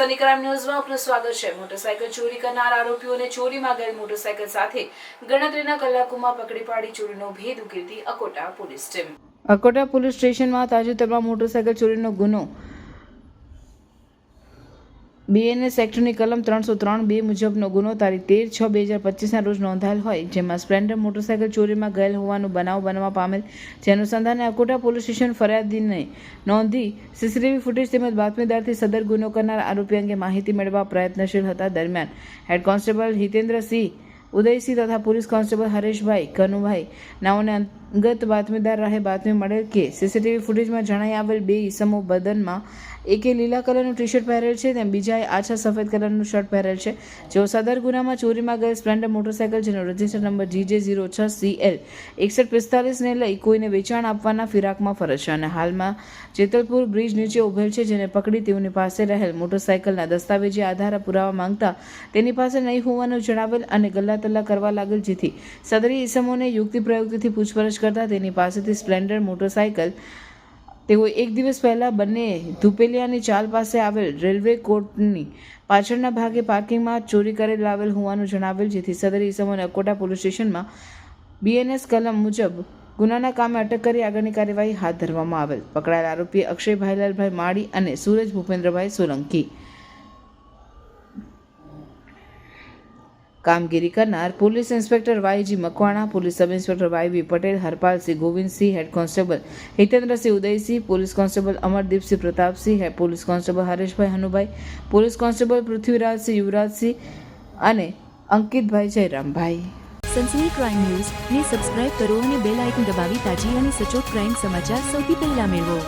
Sunny crime ન્યૂઝમાં આપનું સ્વાગત છે। મોટરસાયકલ ચોરી કરનાર આરોપીઓને ચોરીમાં ગયેલ મોટરસાયકલ સાથે ગણતરીના કલાકોમાં પકડી પાડી ચોરીનો ભેદ ઉકેલતી Akota police team. Akota police સ્ટેશનમાં તાજેતરમાં મોટરસાયકલ ચોરીનો ગુનો BNS એક્ટની કલમ 303(2) મુજબનો ગુનો તારીખ 13/6/2025ના રોજ નોંધાયેલ હોય, જેમાં સ્પ્લેન્ડર મોટરસાયકલ ચોરીમાં ગયેલ હોવાનો બનાવ બનવા પામેલ, જે અનુસંધાને અકોટા પોલીસ સ્ટેશન ફરિયાદીને નોંધી CCTV ફૂટેજ તેમજ બાતમીદારથી સદર ગુનો કરનાર આરોપી અંગે માહિતી મેળવવા પ્રયત્નશીલ હતા। દરમિયાન હેડ કોન્સ્ટેબલ હિતેન્દ્રસિંહ, ઉદયસિંહ તથા પોલીસ કોન્સ્ટેબલ હરેશભાઈ કનુભાઈ નાઓને અંગત બાતમીદાર રાહે બાતમી મળેલ કે CCTV ફૂટેજમાં જણાઈ આવેલ બે ઈસમો બદનમાં એકે લીલા કલરનું ટી-શર્ટ પહેરેલ છે તેમ બીજાએ આછા સફેદ કલરનું શર્ટ પહેરેલ છે, જેઓ સદર ગુનામાં ચોરીમાં ગયેલ સ્પ્લેન્ડર મોટરસાયકલ જેનો રજિસ્ટર નંબર GJ06CL 6145 ને લઈ કોઈને વેચાણ આપવાના ફિરાકમાં ફરજ છે અને હાલમાં જેતલપુર બ્રિજ નીચે ઉભેલ છે, જેને પકડી તેઓની પાસે રહેલ મોટરસાયકલના દસ્તાવેજી આધાર પુરાવા માંગતા તેની પાસે નહીં હોવાનું જણાવેલ અને ગલ્લાતલ્લા કરવા લાગેલ, જેથી સદરી ઈસમોને યુક્તિ પ્રયુક્તિથી પૂછપરછ કરતા તેની પાસેથી સ્પ્લેન્ડર મોટરસાયકલ તેઓ એક દિવસ પહેલા બંને ધુપેલિયાની ચાલ પાસે આવેલ રેલવે કોર્ટની પાછળના ભાગે પાર્કિંગમાં ચોરી કરી લાવેલ હોવાનું જણાવેલ, જેથી સદરી ઈસમોને અકોટા પોલીસ સ્ટેશનમાં BNS કલમ મુજબ ગુનાના કામે અટક કરી આગળની કાર્યવાહી હાથ ધરવામાં આવેલ। પકડાયેલ આરોપી અક્ષય ભાઈલાલભાઈ માળી અને સૂરજ ભૂપેન્દ્રભાઈ સોલંકી। કામગીરી કરનાર police inspector YG Makwana, police sub inspector YV Patel, Harpalsinh, Govindsinh, head constable Hitendrasinh, Udaysinh, police constable Amardeepsinh, Pratapsinh, police constable Hareshbhai Hanubhai, police constable Prithvirajsinh, Yuvrajsinh અને અંકિતભાઈ જયરામભાઈ। સનસની ક્રાઇમ ન્યૂઝ ને સબસ્ક્રાઇબ કરો અને બેલ આઇકન દબાવી તાજી અને સચોટ ક્રાઇમ સમાચાર સૌથી પહેલા મેળવો।